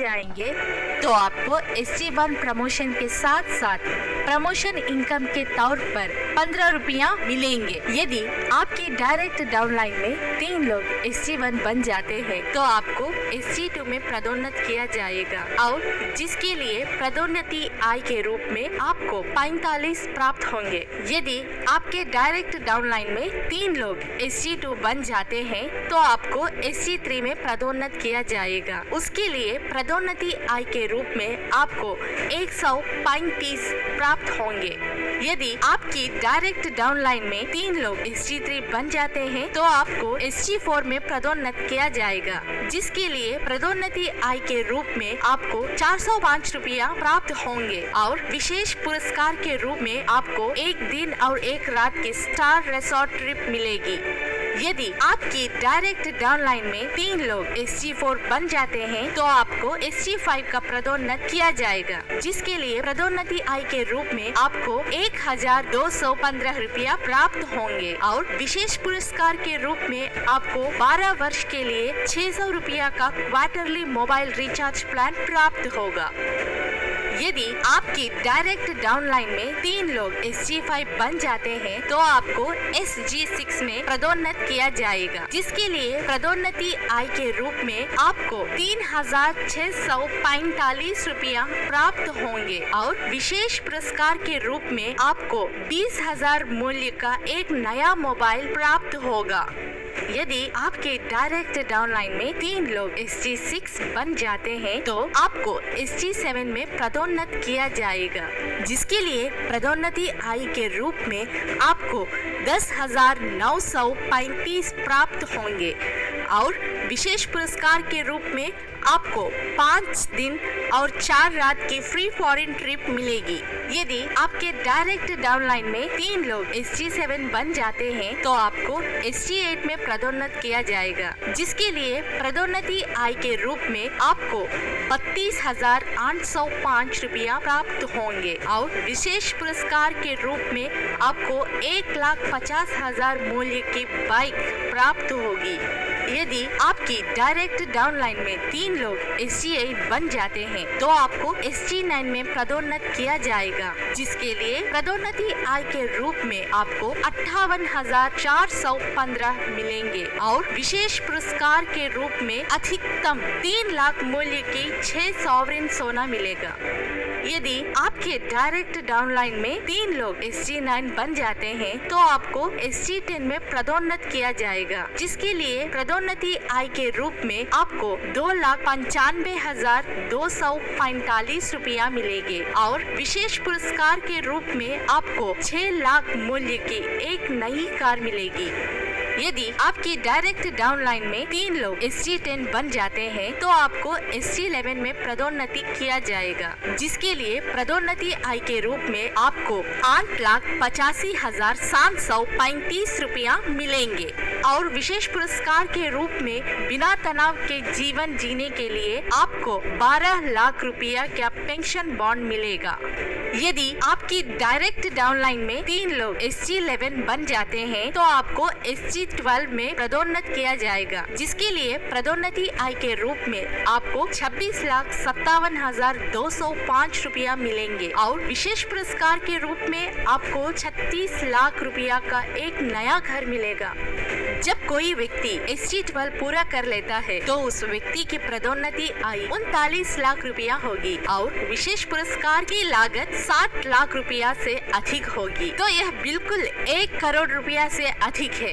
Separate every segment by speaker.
Speaker 1: जाएंगे तो आपको SG1 प्रमोशन के साथ साथ प्रमोशन इनकम के तौर पर 15 रुपया मिलेंगे। यदि आपकी डायरेक्ट डाउनलाइन में 3 लोग SG1 बन जाते हैं तो आपको SG2 में पदोन्नत किया जाएगा और जिसके लिए पदोन्नति आय के रूप में आपको 45 प्राप्त होंगे। यदि आपके डायरेक्ट डाउनलाइन में 3 लोग SG2 बन जाते हैं तो आपको SG3 में पदोन्नत किया जाएगा। उसके लिए पदोन्नति आय के रूप में आपको 135 प्राप्त होंगे। यदि आपकी डायरेक्ट डाउनलाइन में 3 लोग SG3 बन जाते हैं तो आपको SG4 में पदोन्नत किया जाएगा, जिसके लिए पदोन्नति आय के रूप में आपको 405 रुपया प्राप्त होंगे और विशेष पुरस्कार के रूप में आपको 1 दिन और 1 रात की स्टार रिसोर्ट ट्रिप मिलेगी। यदि आपकी डायरेक्ट डाउनलाइन में 3 लोग SG4 बन जाते हैं तो आपको SG5 का पदोन्नत किया जाएगा, जिसके लिए पदोन्नति आय के रूप में आपको 1215 रुपया प्राप्त होंगे और विशेष पुरस्कार के रूप में आपको 12 वर्ष के लिए 600 रुपया का क्वार्टरली मोबाइल रिचार्ज प्लान प्राप्त होगा। यदि आपकी डायरेक्ट डाउनलाइन में 3 लोग SG5 बन जाते हैं तो आपको SG6 में पदोन्नत किया जाएगा, जिसके लिए पदोन्नति आय के रूप में आपको 3645 रुपया प्राप्त होंगे और विशेष पुरस्कार के रूप में आपको 20,000 मूल्य का एक नया मोबाइल प्राप्त होगा। यदि आपके डायरेक्ट डाउनलाइन में 3 लोग SG6 बन जाते हैं तो आपको SG7 में पदोन्नत किया जाएगा, जिसके लिए पदोन्नति आय के रूप में आपको 10,935 प्राप्त होंगे और विशेष पुरस्कार के रूप में आपको 5 दिन और 4 रात की फ्री फॉरेन ट्रिप मिलेगी। यदि आपके डायरेक्ट डाउनलाइन में 3 लोग SG7 बन जाते हैं तो आपको SG8 में पदोन्नत किया जाएगा, जिसके लिए पदोन्नति आय के रूप में आपको 32,805 रुपया प्राप्त होंगे और विशेष पुरस्कार के रूप में आपको 1,50,000 मूल्य की बाइक प्राप्त होगी। यदि आपकी डायरेक्ट डाउनलाइन में 3 लोग SG8 बन जाते हैं तो आपको SG9 में पदोन्नत किया जाएगा, जिसके लिए पदोन्नति आय के रूप में आपको 58,415 मिलेंगे और विशेष पुरस्कार के रूप में अधिकतम 3 लाख मूल्य की 6 सॉवरेन सोना मिलेगा। यदि आपके डायरेक्ट डाउनलाइन में 3 लोग SG9 बन जाते हैं तो आपको SG10 में पदोन्नत किया जाएगा, जिसके लिए पदोन्नति आय के रूप में आपको 2,95,245 रुपया मिलेंगे और विशेष पुरस्कार के रूप में आपको 6 लाख मूल्य की एक नई कार मिलेगी। यदि आपकी डायरेक्ट डाउनलाइन में 3 लोग SG10 बन जाते हैं तो आपको SG11 में पदोन्नति किया जाएगा, जिसके लिए पदोन्नति आय के रूप में आपको 8,85,735 रुपया मिलेंगे और विशेष पुरस्कार के रूप में बिना तनाव के जीवन जीने के लिए आपको 12 लाख रुपया का पेंशन बॉन्ड मिलेगा। यदि आपकी डायरेक्ट डाउनलाइन में 3 लोग SG11 बन जाते हैं तो आपको SG12 में पदोन्नत किया जाएगा, जिसके लिए पदोन्नति आय के रूप में आपको 26,57,205 रुपया मिलेंगे और विशेष पुरस्कार के रूप में आपको 36 लाख रुपया का एक नया घर मिलेगा। जब कोई व्यक्ति SG12 पूरा कर लेता है तो उस व्यक्ति की पदोन्नति आय 39 लाख रुपया होगी और विशेष पुरस्कार की लागत 60 लाख रुपया से अधिक होगी। तो यह बिल्कुल 1 करोड़ रुपया से अधिक है।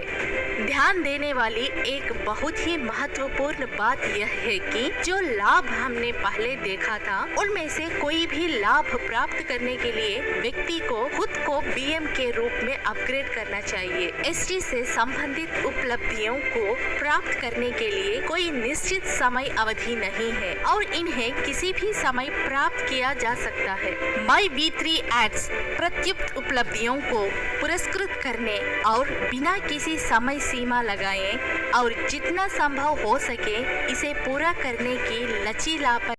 Speaker 1: ध्यान देने वाली एक बहुत ही महत्वपूर्ण बात यह है कि जो लाभ हमने पहले देखा था उनमें से कोई भी लाभ प्राप्त करने के लिए व्यक्ति को खुद को BM के रूप में अपग्रेड करना चाहिए। SG से संबंधित उपलब्धियों को प्राप्त करने के लिए कोई निश्चित समय अवधि नहीं है और इन्हें किसी भी समय प्राप्त किया जा सकता है। MyV3 एड्स प्रत्युक्त उपलब्धियों को पुरस्कृत करने और बिना किसी समय सीमा लगाए और जितना संभव हो सके इसे पूरा करने की लचीलापन